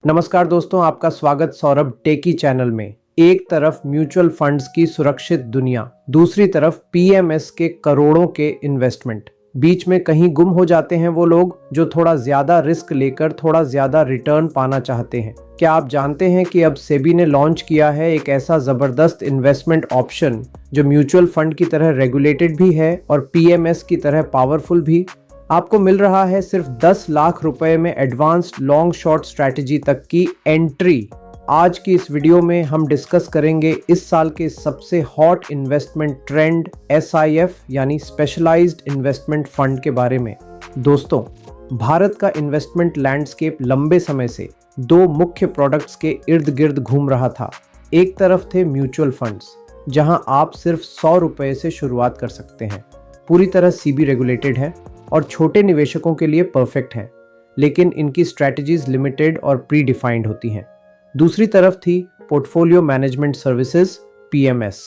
नमस्कार दोस्तों, आपका स्वागत सौरभ टेकी चैनल में। एक तरफ म्यूचुअल फंड्स की सुरक्षित दुनिया, दूसरी तरफ पीएमएस के करोड़ों के इन्वेस्टमेंट। बीच में कहीं गुम हो जाते हैं वो लोग जो थोड़ा ज्यादा रिस्क लेकर थोड़ा ज्यादा रिटर्न पाना चाहते हैं। क्या आप जानते हैं कि अब सेबी ने लॉन्च किया है एक ऐसा जबरदस्त इन्वेस्टमेंट ऑप्शन जो म्यूचुअल फंड की तरह रेगुलेटेड भी है और पीएमएस की तरह पावरफुल भी। आपको मिल रहा है सिर्फ 10 लाख रुपए में एडवांस्ड लॉन्ग शॉर्ट स्ट्रैटेजी तक की एंट्री। आज की इस वीडियो में हम डिस्कस करेंगे इस साल के सबसे हॉट इन्वेस्टमेंट ट्रेंड एसआईएफ यानी स्पेशलाइज्ड इन्वेस्टमेंट फंड के बारे में। दोस्तों, भारत का इन्वेस्टमेंट लैंडस्केप लंबे समय से दो मुख्य प्रोडक्ट्स के इर्द गिर्द घूम रहा था। एक तरफ थे म्यूचुअल फंड्स, जहां आप सिर्फ 100 रुपए से शुरुआत कर सकते हैं, पूरी तरह सीबी रेगुलेटेड है और छोटे निवेशकों के लिए परफेक्ट है, लेकिन इनकी स्ट्रैटेजीज लिमिटेड और प्री डिफाइंड होती हैं। दूसरी तरफ थी पोर्टफोलियो मैनेजमेंट सर्विसेज पीएमएस,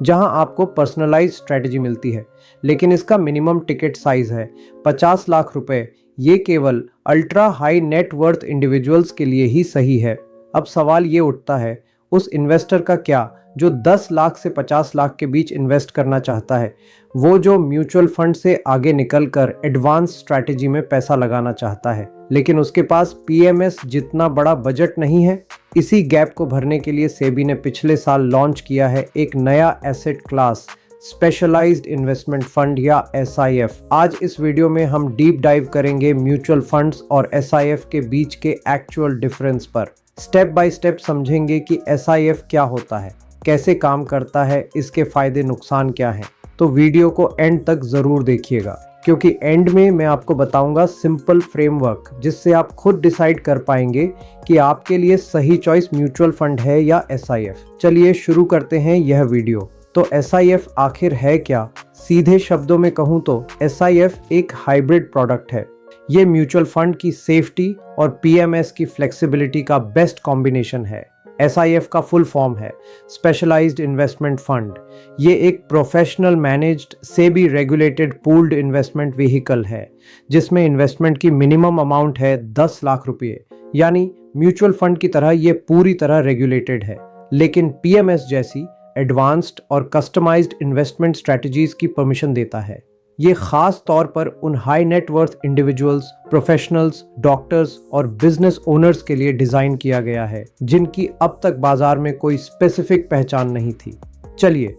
जहां आपको पर्सनलाइज स्ट्रैटेजी मिलती है, लेकिन इसका मिनिमम टिकट साइज है 50 लाख रुपए। ये केवल ultra high net worth individuals के लिए ही सही है। अब सवाल ये उठता है, उस इन्वेस्टर का क्या जो 10 लाख से 50 लाख के बीच इन्वेस्ट करना चाहता है, वो जो म्यूचुअल फंड से आगे निकलकर एडवांस स्ट्रैटेजी में पैसा लगाना चाहता है, लेकिन उसके पास पीएमएस जितना बड़ा बजट नहीं है। इसी गैप को भरने के लिए सेबी ने पिछले साल लॉन्च किया है एक नया asset class, specialised investment fund या एसआईएफ। आज इस वीडियो में हम डीप डाइव करेंगे म्यूचुअल फंड्स और एसआईएफ के बीच के एक्चुअल डिफरेंस पर। स्टेप बाय स्टेप समझेंगे कि एसआईएफ क्या होता है, कैसे काम करता है, इसके फायदे नुकसान क्या हैं। तो वीडियो को एंड तक जरूर देखिएगा, क्योंकि एंड में मैं आपको बताऊंगा सिंपल फ्रेमवर्क जिससे आप खुद डिसाइड कर पाएंगे कि आपके लिए सही चॉइस म्यूचुअल फंड है या एसआईएफ। चलिए शुरू करते हैं यह वीडियो। तो एसआईएफ आखिर है क्या? सीधे शब्दों में कहूं तो एसआईएफ एक हाइब्रिड प्रोडक्ट है। ये म्यूचुअल फंड की सेफ्टी और पीएमएस की फ्लेक्सिबिलिटी का बेस्ट कॉम्बिनेशन है। एसआईएफ का फुल फॉर्म है स्पेशलाइज्ड इन्वेस्टमेंट फंड। ये एक professional managed SEBI regulated pooled investment vehicle है, जिसमें इन्वेस्टमेंट की मिनिमम अमाउंट है 10 लाख रुपये। यानी म्यूचुअल फंड की तरह ये पूरी तरह रेगुलेटेड है, लेकिन पीएमएस जैसी एडवांस्ड और कस्टमाइज्ड इन्वेस्टमेंट स्ट्रैटेजीज की परमिशन देता है। ये खास तौर पर उन high net worth individuals, professionals, doctors और बिजनेस ओनर्स के लिए डिजाइन किया गया है जिनकी अब तक बाजार में कोई स्पेसिफिक पहचान नहीं थी। चलिए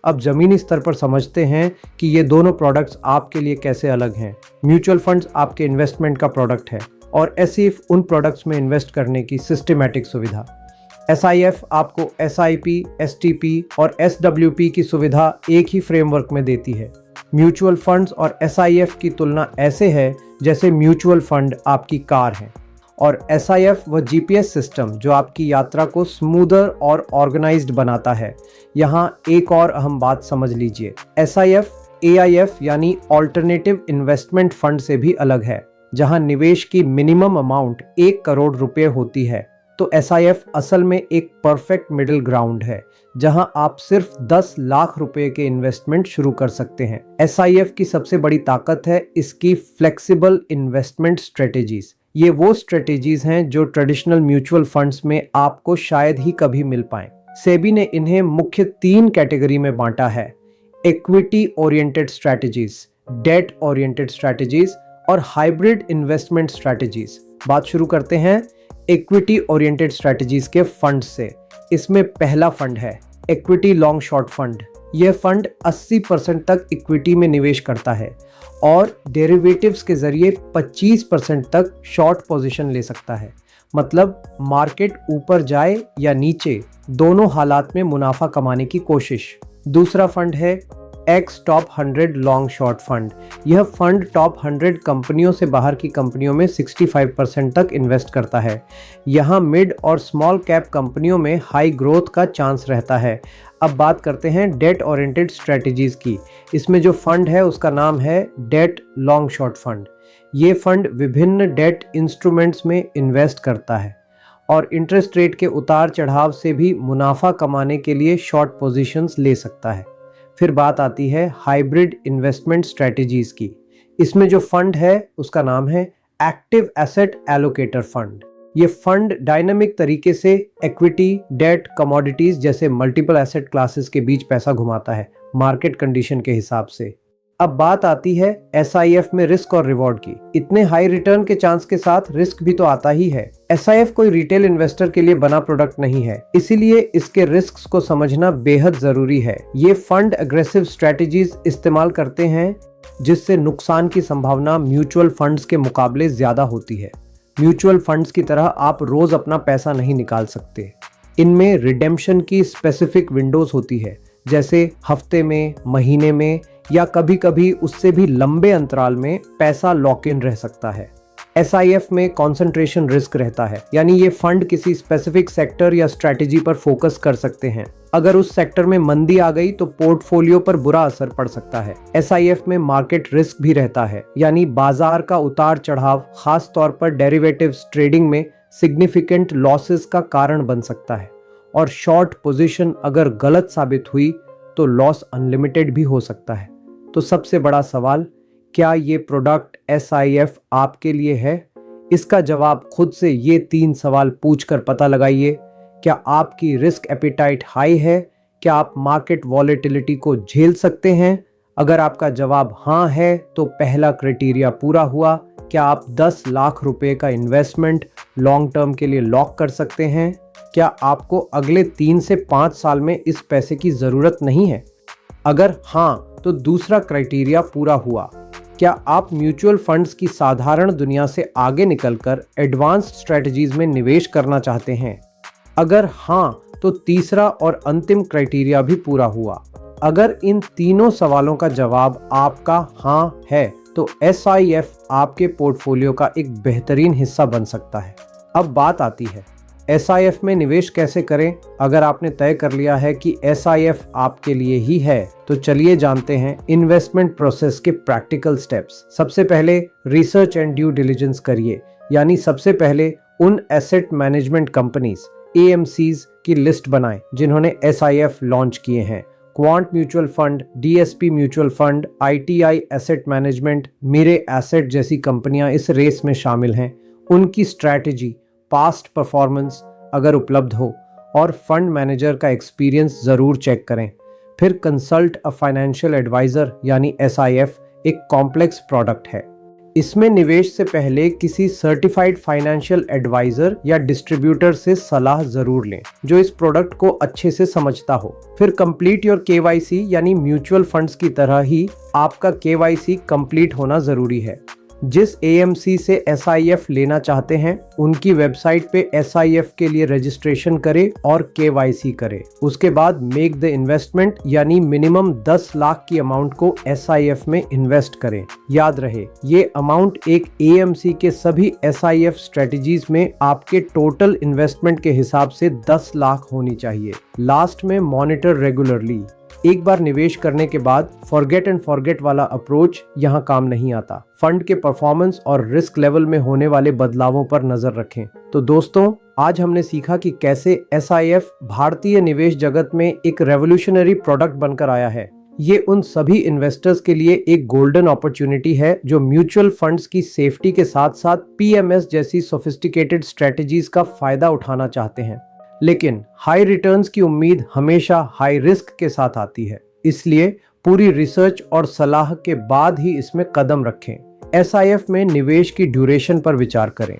अब जमीनी स्तर पर समझते हैं कि ये दोनों प्रोडक्ट्स आपके लिए कैसे अलग हैं। म्यूचुअल फंड्स आपके इन्वेस्टमेंट का प्रोडक्ट है और एसआईएफ उन प्रोडक्ट्स में इन्वेस्ट करने की सिस्टमैटिक सुविधा। एसआईएफ आपको एसआईपी, एसटीपी और एसडब्ल्यूपी की सुविधा एक ही फ्रेमवर्क में देती है। म्यूचुअल फंड्स और एसआईएफ की तुलना ऐसे है जैसे म्यूचुअल फंड आपकी कार है और एसआईएफ वह जीपीएस सिस्टम जो आपकी यात्रा को स्मूदर और ऑर्गेनाइज्ड बनाता है। यहाँ एक और अहम बात समझ लीजिए, एसआईएफ एआईएफ यानी ऑल्टरनेटिव इन्वेस्टमेंट फंड से भी अलग है, जहाँ निवेश की मिनिमम अमाउंट 1 करोड़ रुपए होती है। तो एसआईएफ असल में एक परफेक्ट मिडिल ग्राउंड है, जहां आप सिर्फ 10 लाख रुपए के इन्वेस्टमेंट शुरू कर सकते हैं। एसआईएफ की सबसे बड़ी ताकत है इसकी फ्लेक्सिबल इन्वेस्टमेंट स्ट्रेटेजीज। ये वो स्ट्रेटेजीज हैं जो ट्रेडिशनल म्यूचुअल फंड्स में आपको शायद ही कभी मिल पाएं। सेबी ने इन्हें मुख्य 3 कैटेगरी में बांटा है: equity oriented strategies, date oriented strategies और हाइब्रिड इन्वेस्टमेंट स्ट्रेटेजीज। बात शुरू करते हैं इक्विटी ओरिएंटेड स्ट्रेटजीज के फंड से। इसमें पहला फंड है इक्विटी लॉन्ग शॉर्ट फंड। यह फंड 80% तक इक्विटी में निवेश करता है और डेरिवेटिव्स के जरिए 25% तक शॉर्ट पोजीशन ले सकता है। मतलब मार्केट ऊपर जाए या नीचे, दोनों हालात में मुनाफा कमाने की कोशिश। दूसरा फंड है x top 100 long short fund. यह फंड टॉप 100 कंपनियों से बाहर की कंपनियों में 65% तक इन्वेस्ट करता है। यहाँ मिड और स्मॉल कैप कंपनियों में हाई ग्रोथ का चांस रहता है। अब बात करते हैं डेट ओरिएंटेड स्ट्रेटजीज की। इसमें जो फंड है उसका नाम है डेट लॉन्ग शॉर्ट फंड। ये फंड विभिन्न डेट इंस्ट्रूमेंट्स में इन्वेस्ट करता है और इंटरेस्ट रेट के उतार चढ़ाव से भी मुनाफा कमाने के लिए शॉर्ट पोजीशंस ले सकता है। फिर बात आती है हाइब्रिड इन्वेस्टमेंट स्ट्रेटजीज की। इसमें जो फंड है उसका नाम है एक्टिव एसेट एलोकेटर फंड। ये फंड डायनामिक तरीके से इक्विटी, डेट, कमोडिटीज जैसे मल्टीपल एसेट क्लासेस के बीच पैसा घुमाता है मार्केट कंडीशन के हिसाब से। अब बात आती है SIF में रिस्क और रिवॉर्ड की। इतने हाई रिटर्न के चांस के साथ रिस्क भी तो आता ही है। SIF कोई रिटेल इन्वेस्टर के लिए बना प्रोडक्ट नहीं है, इसीलिए इसके रिस्क को समझना बेहद जरूरी है। ये फंड अग्रेसिव स्ट्रेटेजीज इस्तेमाल करते हैं जिससे नुकसान की संभावना म्यूचुअल फंड्स के मुकाबले ज्यादा होती है। म्यूचुअल फंड्स की तरह आप रोज अपना पैसा नहीं निकाल सकते। इनमें रिडेम्पशन की स्पेसिफिक विंडोज होती है, जैसे हफ्ते में, महीने में या कभी कभी उससे भी लंबे अंतराल में पैसा लॉक इन रह सकता है। SIF में कंसंट्रेशन रिस्क रहता है, यानी ये फंड किसी स्पेसिफिक सेक्टर या स्ट्रेटेजी पर फोकस कर सकते हैं। अगर उस सेक्टर में मंदी आ गई तो पोर्टफोलियो पर बुरा असर पड़ सकता है। SIF में मार्केट रिस्क भी रहता है, यानी बाजार का उतार चढ़ाव खास तौर पर डेरिवेटिव्स ट्रेडिंग में सिग्निफिकेंट लॉसेस का कारण बन सकता है, और शॉर्ट पोजीशन अगर गलत साबित हुई तो लॉस अनलिमिटेड भी हो सकता है। तो सबसे बड़ा सवाल, क्या ये प्रोडक्ट SIF आपके लिए है? इसका जवाब खुद से ये 3 सवाल पूछकर पता लगाइए। क्या आपकी रिस्क एपिटाइट हाई है? क्या आप मार्केट वॉलेटिलिटी को झेल सकते हैं? अगर आपका जवाब हाँ है तो पहला क्राइटेरिया पूरा हुआ। क्या आप 10 लाख रुपए का इन्वेस्टमेंट लॉन्ग टर्म के लिए लॉक कर सकते हैं? क्या आपको अगले 3 से 5 साल में इस पैसे की जरूरत नहीं है? अगर हाँ तो दूसरा क्राइटेरिया पूरा हुआ। क्या आप म्यूचुअल फंड्स की साधारण दुनिया से आगे निकलकर एडवांस्ड स्ट्रेटजीज में निवेश करना चाहते हैं? अगर हाँ तो तीसरा और अंतिम क्राइटेरिया भी पूरा हुआ। अगर इन तीनों सवालों का जवाब आपका हाँ है तो SIF आपके पोर्टफोलियो का एक बेहतरीन हिस्सा बन सकता है। अब बात आती है SIF में निवेश कैसे करें। अगर आपने तय कर लिया है कि SIF आपके लिए ही है तो चलिए जानते हैं इन्वेस्टमेंट प्रोसेस के प्रैक्टिकल स्टेप्स। सबसे पहले रिसर्च एंड ड्यू डिलिजेंस करिए, यानी सबसे पहले उन एसेट मैनेजमेंट कंपनीज AMCs की लिस्ट बनाएं जिन्होंने SIF लॉन्च किए हैं। Quant mutual fund, DSP mutual fund, ITI asset management, Mirae Asset जैसी कंपनियां इस रेस में शामिल हैं। उनकी स्ट्रैटेजी, पास्ट परफॉर्मेंस अगर उपलब्ध हो और फंड मैनेजर का एक्सपीरियंस ज़रूर चेक करें। फिर कंसल्ट अ फाइनेंशियल एडवाइज़र यानी SIF एक कॉम्प्लेक्स प्रोडक्ट है। इसमें निवेश से पहले किसी सर्टिफाइड फाइनेंशियल एडवाइज़र या डिस्ट्रीब्यूटर से सलाह ज़रूर लें जो इस प्रोडक्ट को अच्छे से समझता हो। फिर कंप्लीट योर KYC, यानी म्यूचुअल फंड्स की तरह ही आपका KYC कंप्लीट होना ज़रूरी है। जिस AMC से SIF लेना चाहते हैं उनकी वेबसाइट पे SIF के लिए रजिस्ट्रेशन करें और KYC करें। उसके बाद मेक द इन्वेस्टमेंट, यानी मिनिमम 10 लाख की अमाउंट को SIF में इन्वेस्ट करें। याद रहे ये अमाउंट एक AMC के सभी SIF स्ट्रेटजीज में आपके टोटल इन्वेस्टमेंट के हिसाब से 10 लाख होनी चाहिए। लास्ट में मॉनिटर रेगुलरली। एक बार निवेश करने के बाद फॉरगेट एंड फॉरगेट वाला अप्रोच यहाँ काम नहीं आता। फंड के परफॉर्मेंस और रिस्क लेवल में होने वाले बदलावों पर नजर रखें। तो दोस्तों, आज हमने सीखा कि कैसे SIF भारतीय निवेश जगत में एक रेवोल्यूशनरी प्रोडक्ट बनकर आया है। ये उन सभी इन्वेस्टर्स के लिए एक गोल्डन अपॉर्चुनिटी है जो म्यूचुअल फंड्स की सेफ्टी के साथ साथ PMS जैसी सोफिस्टिकेटेड स्ट्रेटजीज का फायदा उठाना चाहते हैं। लेकिन हाई रिटर्न्स की उम्मीद हमेशा हाई रिस्क के साथ आती है, इसलिए पूरी रिसर्च और सलाह के बाद ही इसमें कदम रखें। SIF में निवेश की ड्यूरेशन पर विचार करें।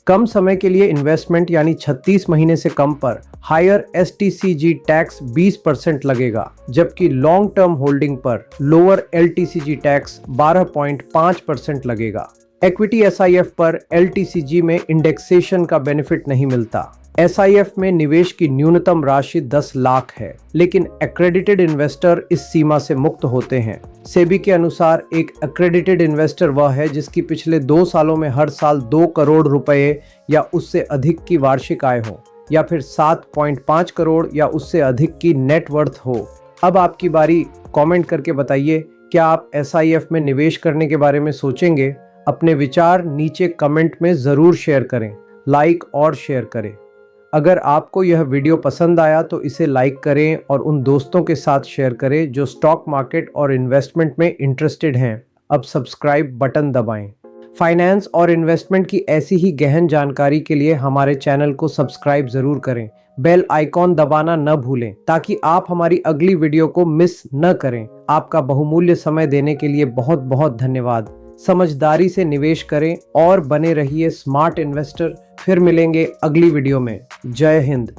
कम समय के लिए इन्वेस्टमेंट यानी 36 महीने से कम पर हायर STCG टैक्स 20% लगेगा, जबकि लॉन्ग टर्म होल्डिंग पर लोअर LTCG टैक्स 12.5% लगेगा। इक्विटी SIF पर LTCG में इंडेक्सेशन का बेनिफिट नहीं मिलता। SIF में निवेश की न्यूनतम राशि 10 लाख है, लेकिन एक्रेडिटेड इन्वेस्टर इस सीमा से मुक्त होते हैं। सेबी के अनुसार एक एक्रेडिटेड इन्वेस्टर वह है जिसकी पिछले 2 सालों में हर साल 2 करोड़ रुपए या उससे अधिक की वार्षिक आय हो, या फिर 7.5 करोड़ या उससे अधिक की नेट वर्थ हो। अब आपकी बारी। कमेंट करके बताइए, क्या आप SIF में निवेश करने के बारे में सोचेंगे? अपने विचार नीचे कमेंट में ज़रूर शेयर करें, लाइक और शेयर करें। अगर आपको यह वीडियो पसंद आया तो इसे लाइक करें और उन दोस्तों के साथ शेयर करें जो स्टॉक मार्केट और इन्वेस्टमेंट में इंटरेस्टेड हैं। अब सब्सक्राइब बटन दबाएं। फाइनेंस और इन्वेस्टमेंट की ऐसी ही गहन जानकारी के लिए हमारे चैनल को सब्सक्राइब जरूर करें। बेल आइकॉन दबाना न भूलें ताकि आप हमारी अगली वीडियो को मिस न करें। आपका बहुमूल्य समय देने के लिए बहुत बहुत धन्यवाद। समझदारी से निवेश करें और बने रहिए स्मार्ट इन्वेस्टर। फिर मिलेंगे अगली वीडियो में। जय हिंद।